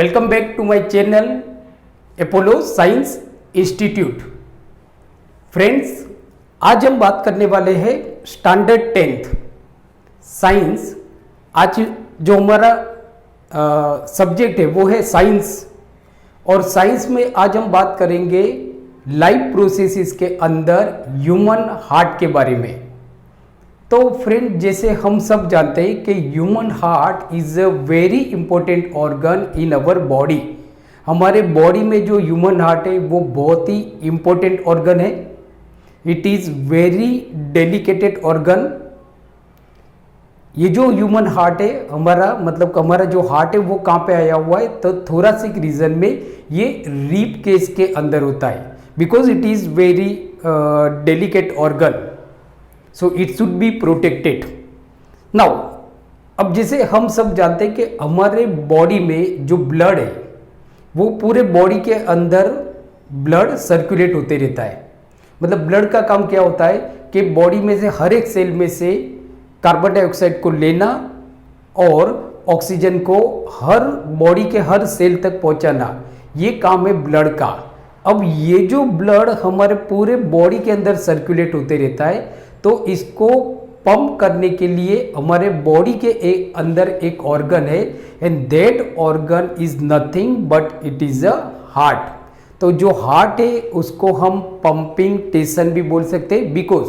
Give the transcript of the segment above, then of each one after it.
Welcome back to my channel Apollo Science Institute. Friends, आज हम बात करने वाले हैं स्टैंडर्ड 10th साइंस। आज जो हमारा सब्जेक्ट है वो है साइंस, और साइंस में आज हम बात करेंगे लाइफ प्रोसेसेस के अंदर ह्यूमन हार्ट के बारे में। तो फ्रेंड, जैसे हम सब जानते हैं कि human heart is a very important organ in our body. हमारे बॉडी में जो ह्यूमन हार्ट है वो बहुत ही इंपॉर्टेंट ऑर्गन है। It is very delicated organ. ये जो ह्यूमन हार्ट है हमारा जो हार्ट है वो कहाँ पे आया हुआ है, तो थोरैसिक रीजन में ये रीप केस के अंदर होता है, because it is very delicate organ, so it should be protected. Now, अब जैसे हम सब जानते हैं कि हमारे बॉडी में जो ब्लड है वो पूरे बॉडी के अंदर ब्लड सर्कुलेट होते रहता है। मतलब ब्लड का काम क्या होता है कि बॉडी में से हर एक सेल में से कार्बन डाइऑक्साइड को लेना और ऑक्सीजन को हर बॉडी के हर सेल तक पहुंचाना, ये काम है ब्लड का। अब ये जो ब्लड हमारे पूरे बॉडी के अंदर सर्कुलेट होते रहता है, तो इसको पंप करने के लिए हमारे बॉडी के अंदर एक ऑर्गन है, and that organ is nothing but it is a heart. तो जो हार्ट है उसको हम पंपिंग स्टेशन भी बोल सकते हैं, बिकॉज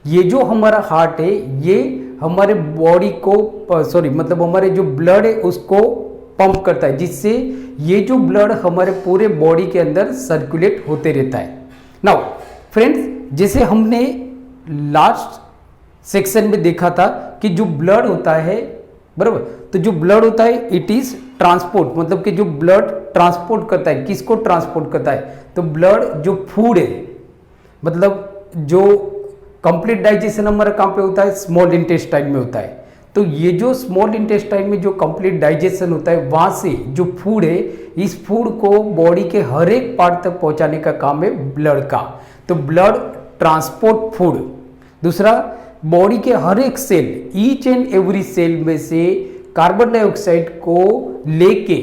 ये जो हमारा हार्ट है ये हमारे बॉडी को हमारे जो ब्लड है उसको पंप करता है, जिससे ये जो ब्लड हमारे पूरे बॉडी के अंदर सर्कुलेट होते रहता है। नाउ फ्रेंड्स, जैसे हमने लास्ट सेक्शन में देखा था कि जो ब्लड होता है, बराबर, तो जो ब्लड होता है इट इज ट्रांसपोर्ट, मतलब कि जो ब्लड ट्रांसपोर्ट करता है, किसको ट्रांसपोर्ट करता है, तो ब्लड जो फूड है, मतलब जो कंप्लीट डाइजेशन हमारा कहाँ पे होता है, स्मॉल इंटेस्टाइन में होता है। तो ये जो स्मॉल इंटेस्टाइन में जो कंप्लीट डाइजेशन होता है, वहां से जो फूड है, इस फूड को बॉडी के हर एक पार्ट तक पहुंचाने का काम है ब्लड का। तो ब्लड ट्रांसपोर्ट फूड। दूसरा, बॉडी के हर एक cell, each and every cell में से कार्बन डाइऑक्साइड को लेके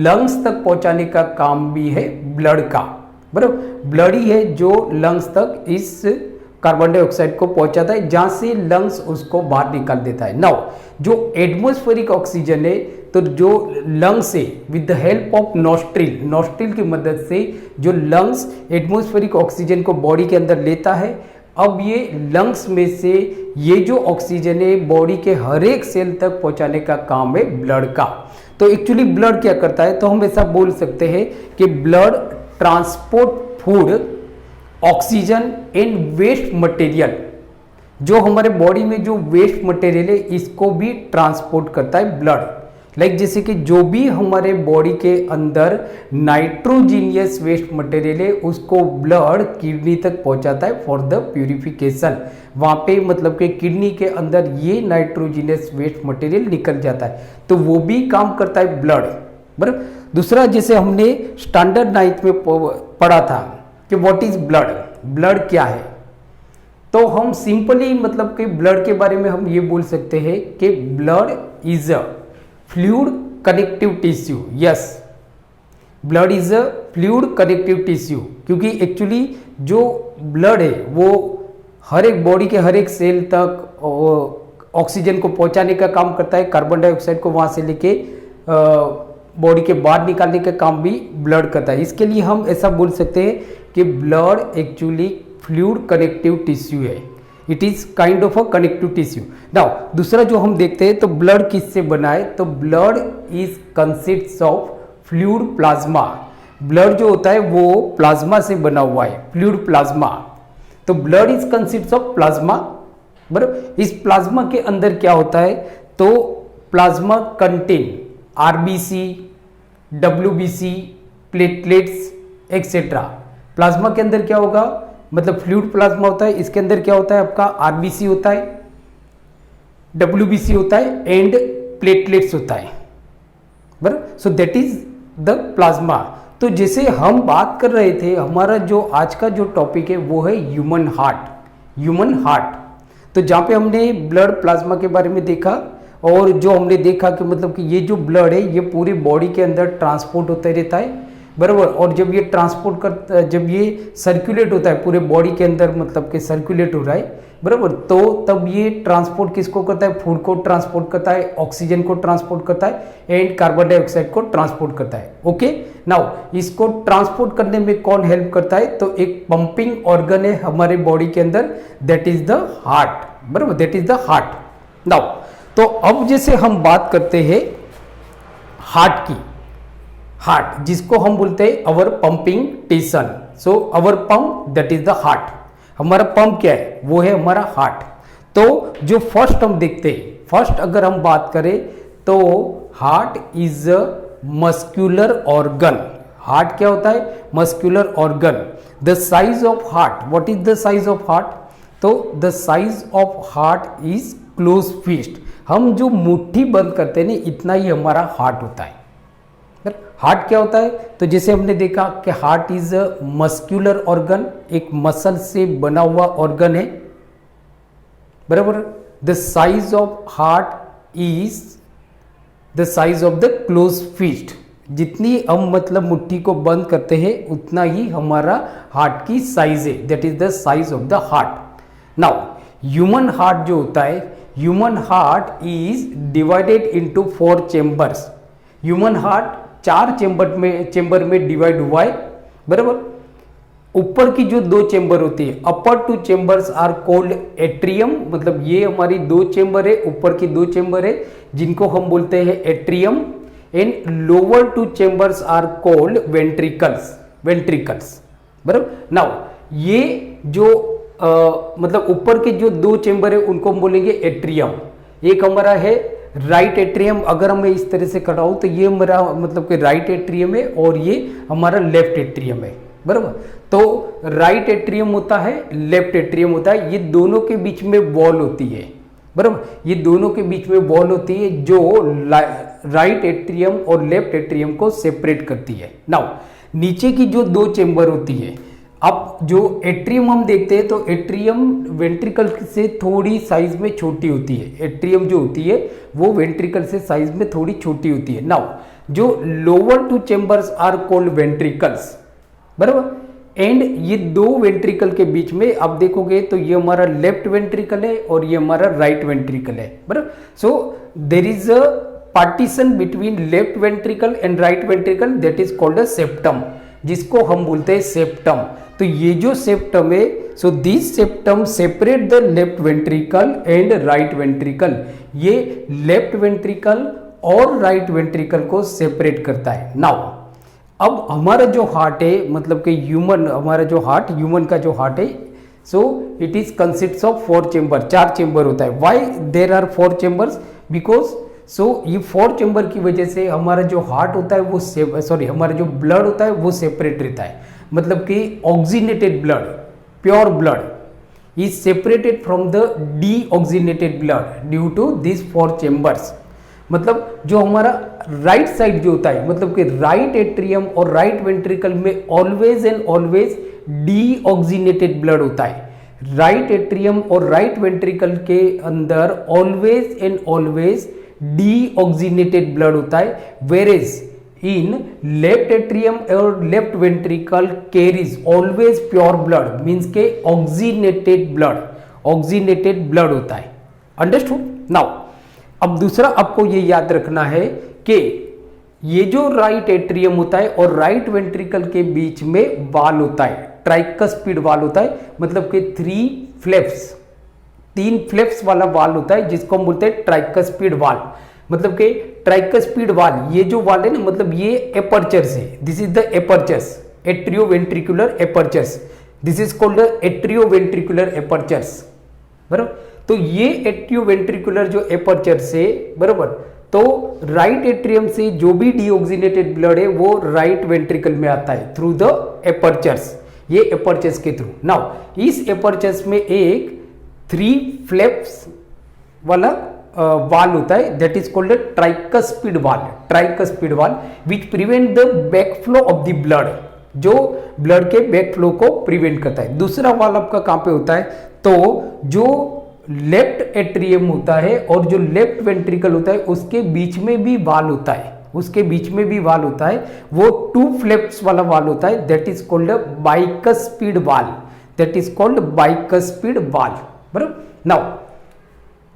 लंग्स तक पहुंचाने का काम भी है ब्लड का। बराबर, ब्लड ही है जो लंग्स तक इस कार्बन डाइऑक्साइड को पहुंचाता है, जहां से लंग्स उसको बाहर निकाल देता है। नाउ, जो एटमॉस्फेरिक ऑक्सीजन है, तो जो लंग्स है with the help of nostril की मदद से जो लंग्स एटमॉस्फेरिक ऑक्सीजन को बॉडी के अंदर लेता है। अब ये लंग्स में से ये जो ऑक्सीजन है बॉडी के हर एक सेल तक पहुंचाने का काम है ब्लड का। तो एक्चुअली ब्लड क्या करता है, तो हम ऐसा बोल सकते हैं कि blood transport food, oxygen and waste material. जो हमारे बॉडी में जो वेस्ट मटेरियल है इसको भी ट्रांसपोर्ट करता है ब्लड। लाइक जैसे कि जो भी हमारे बॉडी के अंदर नाइट्रोजीनियस वेस्ट मटेरियल है उसको ब्लड किडनी तक पहुंचाता है फॉर द प्यूरिफिकेशन। वहाँ पे मतलब कि किडनी के अंदर ये नाइट्रोजीनियस वेस्ट मटेरियल निकल जाता है, तो वो भी काम करता है ब्लड। बराबर। दूसरा, जैसे हमने स्टैंडर्ड 9th में पढ़ा था कि व्हाट इज ब्लड, ब्लड क्या है, तो हम सिंपली मतलब कि ब्लड के बारे में हम ये बोल सकते हैं कि blood is a fluid connective tissue. Yes, blood is a fluid connective tissue, क्योंकि एक्चुअली जो ब्लड है वो हर एक बॉडी के हर एक सेल तक ऑक्सीजन को पहुंचाने का काम करता है, कार्बन डाइऑक्साइड को वहां से लेके बॉडी के बाहर निकालने का काम भी ब्लड करता है। इसके लिए हम ऐसा बोल सकते हैं कि blood actually fluid connective tissue है। It is kind of a connective tissue. Now, दूसरा जो हम देखते हैं तो ब्लड किससे बना है, तो blood is consists of fluid plasma. Blood जो होता है वो प्लाज्मा से बना हुआ है, फ्लूइड प्लाज्मा। तो blood is consists of plasma. बराबर। इस प्लाज्मा के अंदर क्या होता है, तो plasma contain RBC, WBC, platelets etcetera. Plasma के अंदर क्या होगा, मतलब फ्लूइड प्लाज्मा होता है, इसके अंदर क्या होता है आपका आरबीसी होता है, डब्ल्यूबीसी होता है एंड प्लेटलेट्स होता है। बराबर। So that is the plasma. तो जैसे हम बात कर रहे थे, हमारा जो आज का जो टॉपिक है वो है ह्यूमन हार्ट। तो जहाँ पे हमने ब्लड प्लाज्मा के बारे में देखा और जो हमने देखा कि मतलब कि ये जो ब्लड है ये पूरी बॉडी के अंदर ट्रांसपोर्ट होता रहता है, बराबर। और जब ये ट्रांसपोर्ट कर जब ये सर्कुलेट होता है पूरे बॉडी के अंदर, मतलब कि सर्कुलेट हो रहा है, बराबर, तो तब ये ट्रांसपोर्ट किसको करता है? फूड को ट्रांसपोर्ट करता है, ऑक्सीजन को ट्रांसपोर्ट करता है एंड कार्बन डाइऑक्साइड को ट्रांसपोर्ट करता है। ओके, नाउ इसको ट्रांसपोर्ट करने में कौन हेल्प करता है? तो एक पंपिंग ऑर्गन है हमारे बॉडी के अंदर, दैट इज द हार्ट, बराबर, that is the heart. Now तो अब जैसे हम बात करते हैं हार्ट की, हार्ट जिसको हम बोलते हैं our pumping station, so our pump that is the heart. हमारा पंप क्या है? वो है हमारा हार्ट। तो जो फर्स्ट हम देखते हैं, फर्स्ट अगर हम बात करें तो heart is a muscular organ. Heart क्या होता है? Muscular organ. The size of heart, what is the size of heart? तो the size of heart is close fist. हम जो मुट्ठी बंद करते हैं ना, इतना ही हमारा हार्ट होता है। हार्ट क्या होता है? तो जैसे हमने देखा कि heart is a muscular organ, एक मसल से बना हुआ ऑर्गन है, बराबर। The size of heart is the size of the close fist. जितनी हम मतलब मुट्ठी को बंद करते हैं उतना ही हमारा हार्ट की साइज है, that is the size of the heart. Now human heart जो होता है, human heart is divided into 4 chambers. Human heart 4 chamber में डिवाइड हुआ है, बराबर। ऊपर की जो 2 चेंबर होती है, अपर 2 चेंबर्स आर कोल्ड एट्रियम, मतलब ये हमारी 2 चेंबर है, ऊपर की 2 चेंबर है जिनको हम बोलते हैं atrium, and lower 2 chambers are called ventricles, ventricles, बराबर। नाउ ये जो मतलब ऊपर के जो 2 चेंबर है उनको हम बोलेंगे एट्रियम। एक हमारा है राइट एट्रियम, अगर मैं इस तरह से कराऊं तो ये मेरा मतलब कि राइट एट्रियम है और ये हमारा लेफ्ट एट्रियम है, बराबर। तो राइट एट्रियम होता है, लेफ्ट एट्रियम होता है, ये दोनों के बीच में वॉल होती है, बराबर। ये दोनों के बीच में वॉल होती है जो राइट एट्रियम और लेफ्ट एट्रियम को सेपरेट करती है। नाउ नीचे की जो 2 चेंबर होती है, अब जो एट्रियम हम देखते हैं तो एट्रियम वेंट्रिकल से थोड़ी साइज में छोटी होती है। एट्रियम जो होती है वो वेंट्रिकल से साइज में थोड़ी छोटी होती है। नाउ जो lower 2 chambers are called ventricles, बराबर। एंड ये 2 वेंट्रिकल के बीच में आप देखोगे तो ये हमारा लेफ्ट वेंट्रिकल है और ये हमारा राइट वेंट्रिकल है, बराबर। So there is a partition between left ventricle and right ventricle, that is called a septum, जिसको हम बोलते हैं सेप्टम। तो ये जो सेप्टम है, so this septum separate the left ventricle and right ventricle. ये लेफ्ट वेंट्रिकल और राइट वेंट्रिकल को सेपरेट करता है। नाउ अब हमारा जो हार्ट है, मतलब कि ह्यूमन, हमारा जो हार्ट, ह्यूमन का जो हार्ट है, so it is consists of 4 chamber, 4 chamber होता है। Why there are 4 chambers? Because so ये 4 चेंबर की वजह से हमारा जो हार्ट होता है वो हमारा जो ब्लड होता है वो सेपरेट रहता है। मतलब कि oxygenated blood, pure blood is separated from the deoxygenated blood due to this 4 chambers. मतलब जो हमारा राइट साइड जो होता है, मतलब कि राइट एट्रियम और राइट वेंट्रिकल में always and always deoxygenated blood होता है। राइट एट्रियम और राइट वेंट्रिकल के अंदर always and always deoxygenated blood होता है, वेरेज इन लेफ्ट एट्रियम और left ventricle carries always pure blood, means के ऑक्सीनेटेड ब्लड, ऑक्सीनेटेड ब्लड होता है। अंडरस्टूड? नाउ अब दूसरा आपको ये याद रखना है कि ये जो राइट एट्रियम होता है और राइट वेंट्रिकल के बीच में वाल होता है, ट्राइकस्पिड वाल होता है, मतलब कि 3 फ्लैप्स वाला वाल होता है जिसको हम बोलते हैं ट्राइकस्पिड वाल। मतलब कि ट्राइकस्पिड वाल, ये जो वाल है ना, मतलब ये एपर्चर्स है, this is the apertures, atrioventricular apertures, this is called the atrioventricular apertures, बराबर। तो ये एट्रियोवेंट्रिकुलर जो एपर्चर्स है, बराबर, तो राइट एट्रियम से जो भी डीऑक्सीनेटेड ब्लड है वो राइट वेंट्रिकल में आता है थ्रू द एपर्चर्स, ये एपर्चर्स के थ्रू। नाउ इस एपर्चर्स में एक 3 फ्लैप्स वाला वाल होता है, दैट इज कॉल्ड ट्राइकस्पिड वाल, ट्राइकस्पिड वाल विच prevent the backflow of the blood, जो ब्लड के बैकफ्लो को प्रिवेंट करता है। दूसरा वाल आपका कहां पे होता है? तो जो लेफ्ट एट्रियम होता है और जो लेफ्ट वेंट्रिकल होता है उसके बीच में भी वाल होता है, उसके बीच में भी वाल होता है, वो 2 फ्लैप्स वाला वाल होता है, दैट इज कॉल्ड बाइकस्पिड वाल, दैट इज कॉल्ड बाइकस्पिड वाल। बराबर। नाउ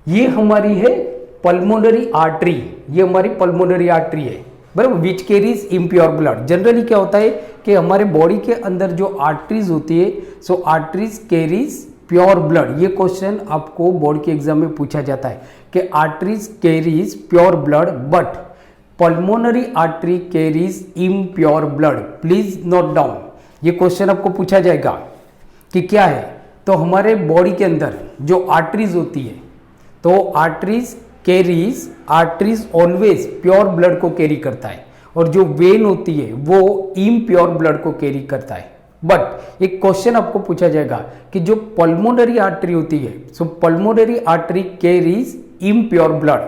ये हमारी है पल्मोनरी आर्टरी, ये हमारी पल्मोनरी आर्टरी है, बराबर, which carries impure blood. Generally क्या होता है कि हमारे बॉडी के अंदर जो आर्टरीज होती है, सो आर्टरीज कैरीज प्योर ब्लड। ये क्वेश्चन आपको बोर्ड के एग्जाम में पूछा जाता है कि arteries carries pure blood but pulmonary artery carries impure blood. Please note down, ये क्वेश्चन आपको पूछा जाएगा कि क्या है। तो हमारे बॉडी के अंदर जो आर्टरीज होती है, तो आर्टरीज ऑलवेज प्योर ब्लड को कैरी करता है, और जो वेन होती है वो इम्प्योर ब्लड को कैरी करता है। बट एक क्वेश्चन आपको पूछा जाएगा कि जो पल्मोनरी आर्टरी होती है, so pulmonary artery carries impure blood,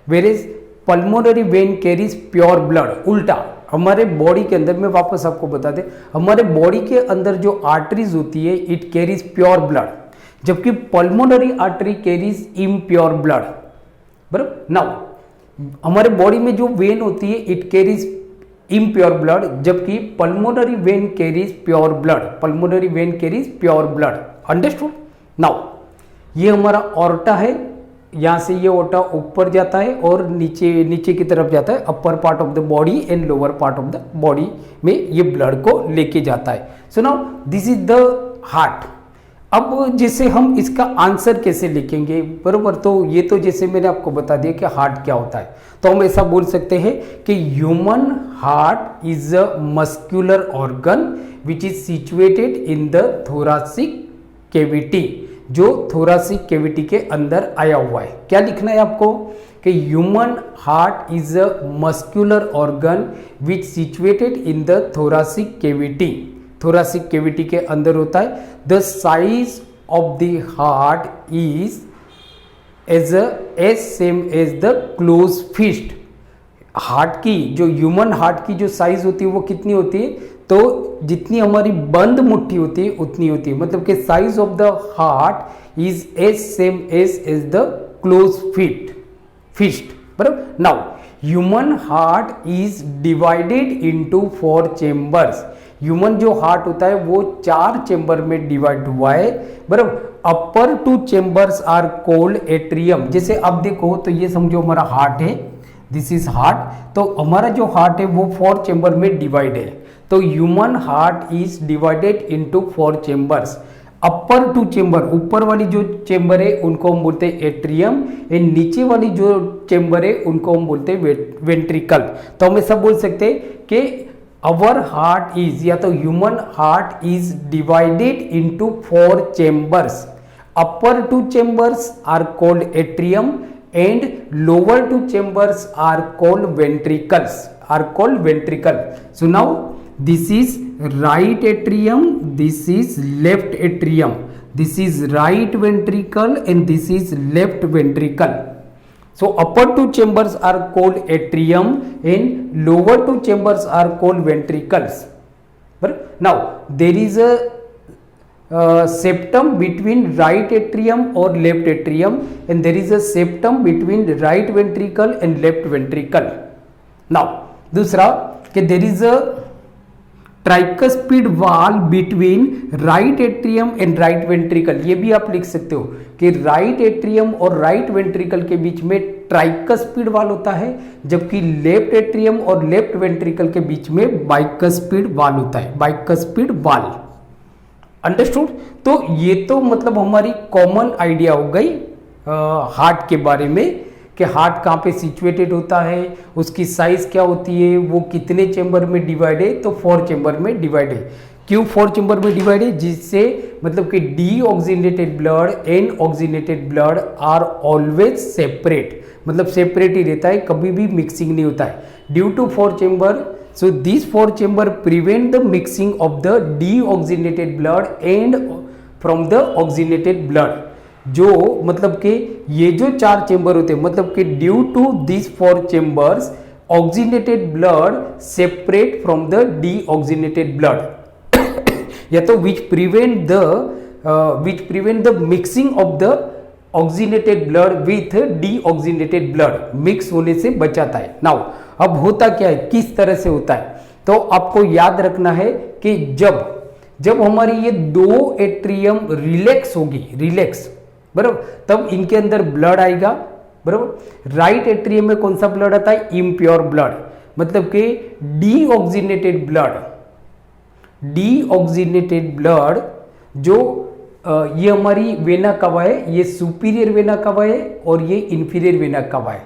whereas pulmonary vein carries pure blood. उल्टा हमारे बॉडी के अंदर, मैं वापस आपको बता दें, हमारे बॉडी के अंदर जो आर्टरीज होती है इट कैरीज प्योर ब्लड, जबकि pulmonary artery carries impure blood. बराबर। नाउ हमारे बॉडी में जो वेन होती है इट कैरीज इम्प्योर ब्लड, जबकि pulmonary vein carries pure blood, pulmonary vein carries pure blood. Understood. Now ये हमारा ऑर्टा है, यहां से ये ओटा ऊपर जाता है और नीचे की तरफ जाता है, upper part of the body and lower part of the body में ये ब्लड को लेके जाता है। So now this is the heart. अब जैसे हम इसका आंसर कैसे लिखेंगे, बरोबर, तो ये तो जैसे मैंने आपको बता दिया कि हार्ट क्या होता है, तो हम ऐसा बोल सकते हैं कि human heart is a muscular organ which is situated in the thoracic cavity, जो थोरासिक कैविटी के अंदर आया हुआ है। क्या लिखना है आपको कि human heart is a muscular organ which situated in the thoracic cavity, thoracic cavity के अंदर होता है। The size of the heart is as same as the close fist. Heart की, जो ह्यूमन हार्ट की जो साइज होती है वो कितनी होती है, तो जितनी हमारी बंद मुट्ठी होती है उतनी होती है, मतलब कि size of the heart is as same as the close fist. बराबर। Now human heart is divided into 4 chambers. Human जो हार्ट होता है वो 4 चेंबर में डिवाइड हुआ है। बराबर। अपर 2 चेंबर्स आर कोल्ड एट्रियम। जैसे अब देखो तो ये समझो हमारा हार्ट है, दिस इज हार्ट, तो हमारा जो हार्ट है वो 4 चेंबर में डिवाइड है। तो human heart is divided into 4 chambers. Upper 2 chamber, ऊपर वाली जो चेंबर है उनको हम बोलते हैं एट्रियम, एंड नीचे वाली जो चेंबर है उनको हम बोलते हैं वेंट्रिकल। तो हम ऐसा बोल सकते हैं कि our heart is, या तो human heart is divided into 4 chambers. Upper 2 chambers are called atrium and lower 2 chambers are called ventricles, So now this is right atrium, this is left atrium, this is right ventricle and this is left ventricle. So upper 2 chambers are called atrium and lower 2 chambers are called ventricles. But now there is a septum between right atrium or left atrium, and there is a septum between right ventricle and left ventricle. Now दूसरा कि there is a tricuspid वाल between right atrium and right ventricle. ये भी आप लिख सकते हो कि राइट एट्रियम और राइट वेंट्रिकल के बीच में ट्राइकस्पिड वाल होता है, जबकि लेफ्ट एट्रियम और लेफ्ट वेंट्रिकल के बीच में बाइकस्पिड वाल होता है, बाइकस्पिड वाल। अंडरस्टूड। तो ये तो मतलब हमारी कॉमन आइडिया हो गई हार्ट के बारे में कि हार्ट कहाँ पे सिचुएटेड होता है, उसकी साइज क्या होती है, वो कितने चेंबर में डिवाइड है, तो 4 चेंबर में डिवाइड है। क्यों 4 चेंबर में डिवाइड है, जिससे मतलब कि deoxygenated blood and oxygenated blood are always separate, मतलब सेपरेट ही रहता है, कभी भी मिक्सिंग नहीं होता है due to 4 chamber. So this 4 chamber prevent the mixing of the deoxygenated blood and from the oxygenated blood. जो मतलब कि ये जो 4 चेंबर होते हैं, मतलब कि due to this 4 chambers oxygenated blood separate from the deoxygenated blood या तो which prevent the mixing of the oxygenated blood with deoxygenated blood mix होने से बचाता है। नाउ अब होता क्या है, किस तरह से होता है, तो आपको याद रखना है कि जब हमारी ये दो एट्रियम रिलैक्स होगी, रिलैक्स, बराबर, तब इनके अंदर ब्लड आएगा, बराबर। राइट एट्रियम में कौन सा ब्लड आता है, इम्प्योर ब्लड, मतलब कि डीऑक्सीनेटेड ब्लड जो ये हमारी वेना कवा है, ये सुपीरियर वेना कवा है और ये इंफीरियर वेना कवा है।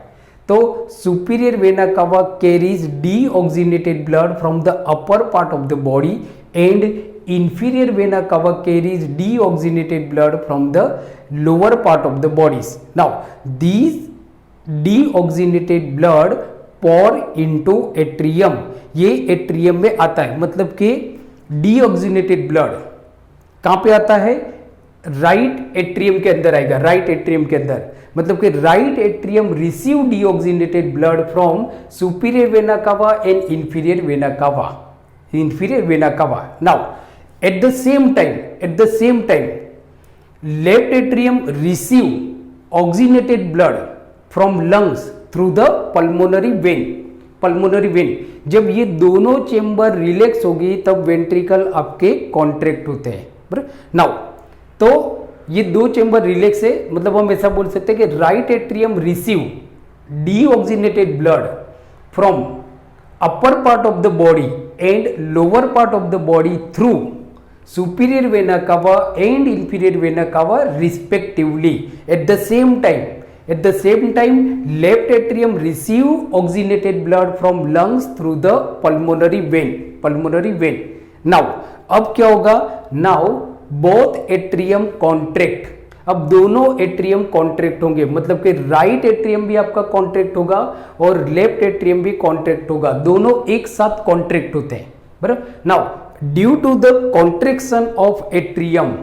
तो सुपीरियर वेना कवा carries deoxygenated blood from the upper part of the body and inferior vena cava carries deoxygenated blood from the lower part of the bodies. Now these deoxygenated blood pour into atrium, ये atrium में आता है, मतलब कि deoxygenated blood कहाँ पे आता है, राइट एट्रियम के अंदर आएगा, राइट एट्रियम के अंदर, मतलब कि right atrium receive deoxygenated blood from superior vena cava and inferior vena cava. Now at the same time left atrium receive oxygenated blood from lungs through the pulmonary vein। जब ये दोनों chamber relax होगी तब ventricle आपके contract होते हैं, बराबर। Now तो ये दो चेंबर रिलैक्स है, मतलब हम ऐसा बोल सकते हैं कि right atrium receive deoxygenated blood from upper part of the body and lower part of the body through superior vena cava and inferior vena cava respectively. At the same time left atrium receive oxygenated blood from lungs through the pulmonary vein। now अब क्या होगा, now both atrium contract, अब दोनों atrium contract होंगे, मतलब कि right atrium भी आपका कॉन्ट्रैक्ट होगा और लेफ्ट एट्रियम भी कॉन्ट्रैक्ट होगा, दोनों एक साथ कॉन्ट्रैक्ट होते हैं, बराबर। Now due to the contraction of atrium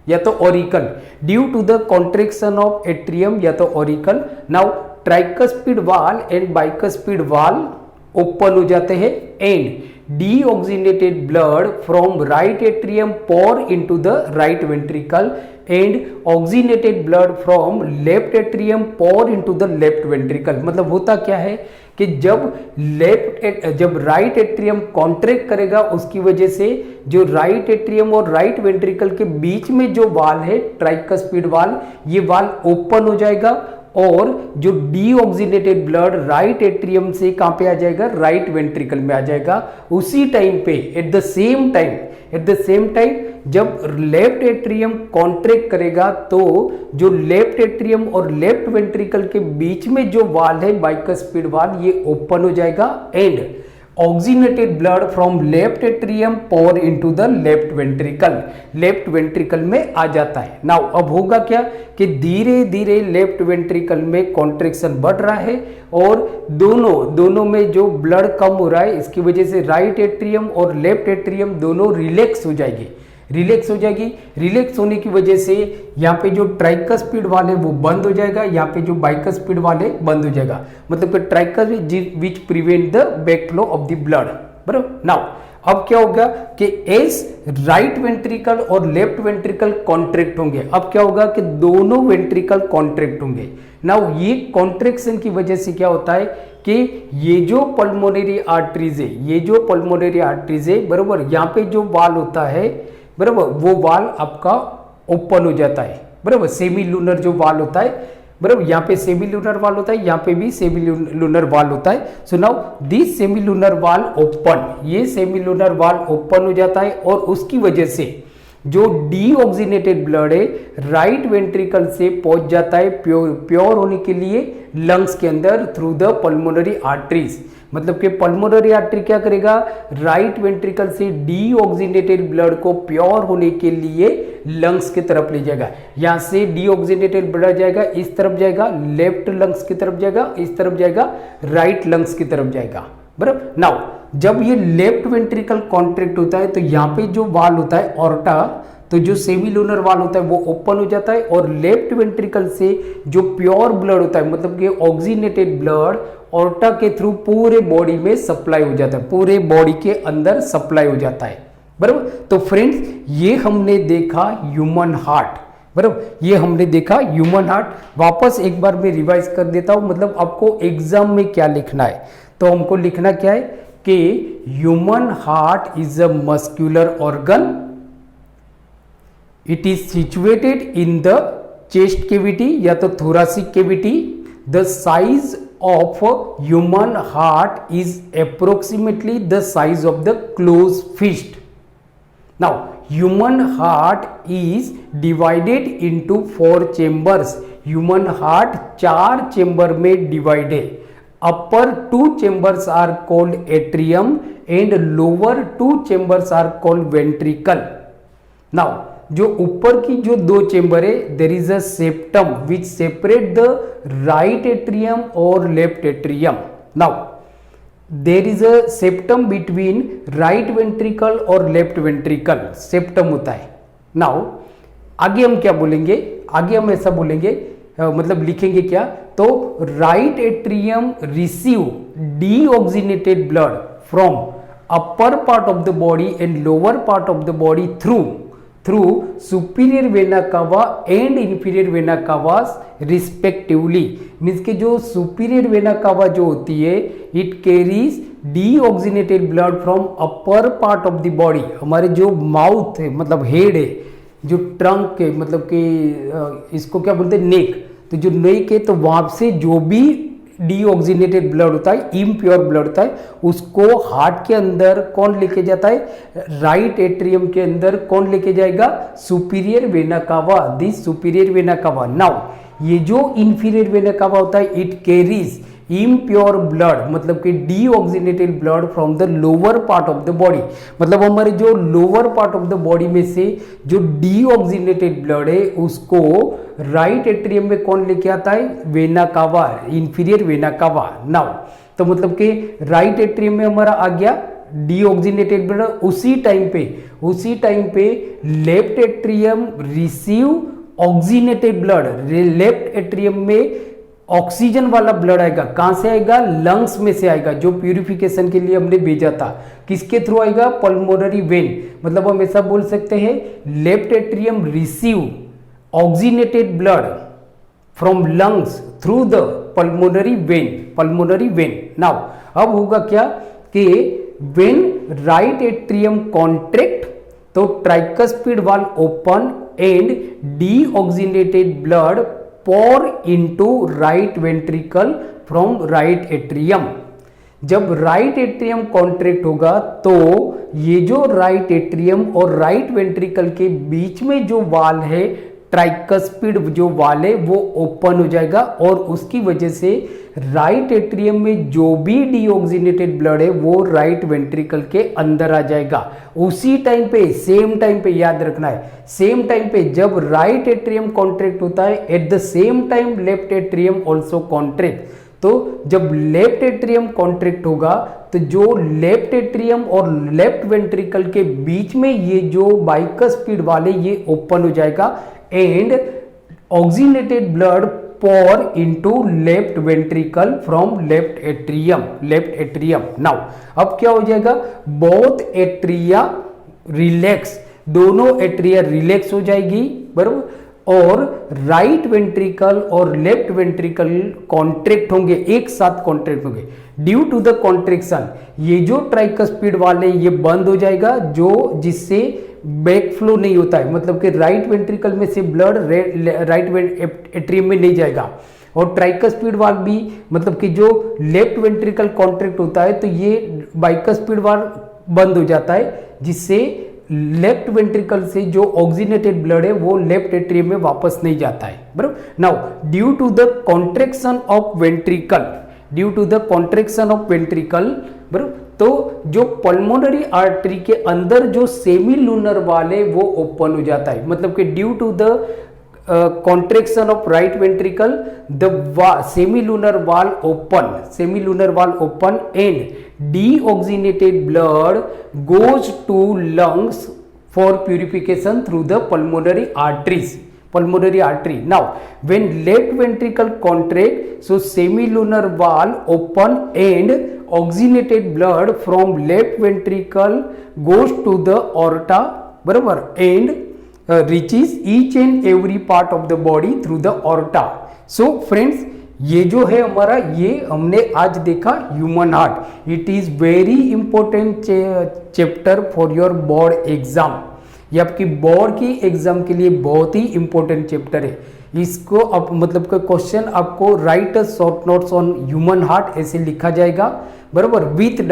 या तो auricle, due to the contraction of atrium या तो auricle, now tricuspid valve and bicuspid valve open हो जाते हैं and deoxygenated blood from right atrium pour into the right ventricle and oxygenated blood from left atrium pour into the left ventricle. मतलब होता क्या है कि जब राइट एट्रियम कॉन्ट्रैक्ट करेगा उसकी वजह से जो राइट एट्रियम और राइट वेंट्रिकल के बीच में जो वाल है ट्राइकस्पिड वाल, ये वाल ओपन हो जाएगा और जो डीऑक्सीनेटेड ब्लड राइट एट्रियम से कहां पे आ जाएगा, राइट वेंट्रिकल में आ जाएगा। उसी टाइम पे एट द सेम टाइम जब लेफ्ट एट्रियम कॉन्ट्रैक्ट करेगा तो जो लेफ्ट एट्रियम और लेफ्ट वेंट्रिकल के बीच में जो वाल है बाइकस्पिड वाल, ये ओपन हो जाएगा and oxygenated blood from left atrium pour into the left ventricle में आ जाता है। नाउ अब होगा क्या कि धीरे धीरे लेफ्ट वेंट्रिकल में कॉन्ट्रैक्शन बढ़ रहा है और दोनों में जो ब्लड कम हो रहा है, इसकी वजह से राइट एट्रियम और लेफ्ट एट्रियम दोनों रिलैक्स हो जाएगी। रिलैक्स होने की वजह से यहाँ पे जो ट्राइकस्पिड वाल है वो बंद हो जाएगा, यहाँ पे जो बाइकस्पिड वाल है बंद हो जाएगा, मतलब कि tricuspid which prevent the back flow of the blood, बराबर। नाउ अब क्या होगा कि एस राइट वेंट्रिकल और लेफ्ट वेंट्रिकल कॉन्ट्रैक्ट होंगे, अब क्या होगा कि दोनों वेंट्रिकल कॉन्ट्रैक्ट होंगे। नाउ ये कॉन्ट्रैक्शन की वजह से क्या होता है कि ये जो पल्मोनरी आर्टरीज है, बराबर, यहाँ पे जो वाल होता है, बराबर, वो वाल आपका ओपन हो जाता है, बराबर। सेमी लूनर जो वाल होता है, बराबर, यहाँ पे सेमी लूनर वाल होता है, यहाँ पे भी सेमी लूनर वाल होता है। So now this semi lunar वाल ओपन, ये सेमी लूनर वाल ओपन हो जाता है और उसकी वजह से जो डीऑक्सीनेटेड ब्लड है राइट वेंट्रिकल से पहुंच जाता है प्योर होने के लिए लंग्स के अंदर थ्रू द पल्मोनरी आर्टरीज। मतलब कि पल्मोनरी आर्टरी क्या करेगा, राइट वेंट्रिकल से डीऑक्सीनेटेड ब्लड को प्योर होने के लिए लंग्स की तरफ ले जाएगा। यहाँ से डीऑक्सीनेटेड ब्लड जाएगा, इस तरफ जाएगा, लेफ्ट लंग्स की तरफ जाएगा, इस तरफ जाएगा, राइट लंग्स की तरफ जाएगा, बराबर। नाउ जब ये लेफ्ट वेंट्रिकल कॉन्ट्रैक्ट होता है तो यहाँ पे जो वाल होता है ऑर्टा, तो जो सेमीलूनर वाल होता है वो ओपन हो जाता है और लेफ्ट वेंट्रिकल से जो प्योर ब्लड होता है, मतलब कि ऑक्सीनेटेड ब्लड ऑर्टा के थ्रू पूरे बॉडी में सप्लाई हो जाता है, पूरे बॉडी के अंदर सप्लाई हो जाता है, बराबर। तो फ्रेंड्स, ये हमने देखा ह्यूमन हार्ट, बराबर। ये हमने देखा ह्यूमन हार्ट। वापस एक बार मैं रिवाइज कर देता हूं, मतलब आपको एग्जाम में क्या लिखना है। तो हमको लिखना क्या है कि human heart is a muscular organ, it is situated in the chest cavity या तो thoracic cavity. The size of human heart is approximately the size of the closed fist. Now human heart is divided into 4 chambers. human heart 4 chamber में divide है। upper 2 chambers are called atrium and lower 2 chambers are called ventricle. Now जो ऊपर की जो 2 chamber है, there is a septum which separate the right atrium और left atrium. Now there is a septum between right ventricle और left ventricle, septum होता है। Now आगे हम क्या बोलेंगे, आगे हम ऐसा बोलेंगे, मतलब लिखेंगे क्या, तो right atrium receive deoxygenated blood from upper part of the body and lower part of the body through superior vena cava and inferior vena cava respectively। Means के जो superior vena cava जो होती है, it carries deoxygenated blood from upper part of the body। हमारे जो mouth है, मतलब head है, जो ट्रंक है, मतलब कि इसको क्या बोलते हैं, नेक, तो जो नेक है तो वहां से जो भी डीऑक्सीनेटेड ब्लड होता है, इम्प्योर ब्लड होता है, उसको हार्ट के अंदर कौन लेके जाता है, राइट एट्रियम के अंदर कौन लेके जाएगा, superior vena cava, this superior vena cava. Now ये जो इंफीरियर वेना कावा होता है, इट कैरीज इम्प्योर ब्लड, मतलब कि deoxygenated blood from the lower part of the body. मतलब हमारे जो lower part of the body में से जो डीऑक्सीनेटेड ब्लड है उसको राइट एट्रियम में कौन लेके आता है, vena cava, inferior vena cava. Now तो मतलब कि राइट एट्रियम में हमारा आ गया डीऑक्सीनेटेड ब्लड। उसी टाइम पे left atrium receive oxygenated blood, left atrium में ऑक्सीजन वाला ब्लड आएगा। कहां से आएगा, लंग्स में से आएगा, जो प्यूरिफिकेशन के लिए हमने भेजा था। किसके थ्रू आएगा, पल्मोनरी वेन। मतलब हम ऐसा बोल सकते हैं, left atrium receive oxygenated blood from lungs through the pulmonary vein. Now अब होगा क्या कि वेन राइट एट्रियम कॉन्ट्रैक्ट, तो tricuspid valve open and deoxygenated blood pour into right ventricle from right atrium। जब राइट एट्रियम कॉन्ट्रैक्ट होगा तो ये जो राइट एट्रियम और राइट वेंट्रिकल के बीच में जो वाल है, ट्राइकस्पिड जो वाल है, वो ओपन हो जाएगा और उसकी वजह से राइट एट्रियम में जो भी डीऑक्सीनेटेड ब्लड है वो राइट वेंट्रिकल के अंदर आ जाएगा। उसी टाइम पे, सेम टाइम पे, याद रखना है, सेम टाइम पे जब राइट एट्रियम कॉन्ट्रैक्ट होता है, at the same time left atrium also contract. तो जब लेफ्ट एट्रियम कॉन्ट्रैक्ट होगा तो जो लेफ्ट एट्रियम और लेफ्ट वेंट्रिकल के बीच में ये जो बाइकस्पिड वाले ये ओपन हो जाएगा and oxygenated blood pour into left ventricle from left atrium। now अब क्या हो जाएगा, both atria relax, दोनों एट्रिया रिलैक्स हो जाएगी, बराबर, और राइट वेंट्रिकल और लेफ्ट वेंट्रिकल कॉन्ट्रैक्ट होंगे, एक साथ कॉन्ट्रैक्ट होंगे। ड्यू टू द कॉन्ट्रैक्शन ये जो ट्राइकस्पिड वाले ये बंद हो जाएगा, जो जिससे बैक फ्लो नहीं होता है, मतलब कि राइट वेंट्रिकल में से ब्लड राइट एट्रियम में नहीं जाएगा। और ट्राइकस्पिड वाल्व भी, मतलब कि जो लेफ्ट वेंट्रिकल कॉन्ट्रैक्ट होता है तो ये बाइकस्पिड वाल्व बंद हो जाता है, जिससे लेफ्ट वेंट्रिकल से जो ऑक्सीनेटेड ब्लड है वो लेफ्ट एट्रियम में वापस नहीं जाता है, बराबर। Now due to the contraction of ventricle, बराबर, तो जो पल्मोनरी आर्टरी के अंदर जो सेमी लूनर वाल है वो ओपन हो जाता है। मतलब कि due to the contraction of right ventricle, the semilunar valve open and deoxygenated blood goes to lungs for purification through the pulmonary artery. Now when left ventricle contract, so semilunar valve open and oxygenated blood from left ventricle goes to the aorta, बराबर, and reaches each and every part of the body through the aorta. So friends, ये जो है हमारा, ये हमने आज देखा human heart. It is very important chapter for your board exam. ये आपकी बोर्ड की एग्जाम के लिए बहुत ही इंपॉर्टेंट चैप्टर है. इसको अब मतलब का क्वेश्चन आपको right short notes on human heart ऐसे लिखा जाएगा, बराबर, विथ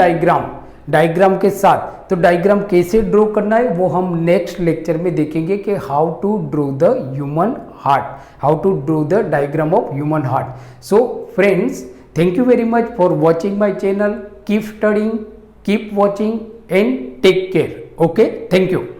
डायग्राम के साथ. तो डायग्राम कैसे ड्रॉ करना है वो हम नेक्स्ट लेक्चर में देखेंगे कि how to draw the human heart, how to draw the diagram of human heart. So friends, thank you very much for watching my channel. Keep studying, keep watching and take care. Okay, thank you.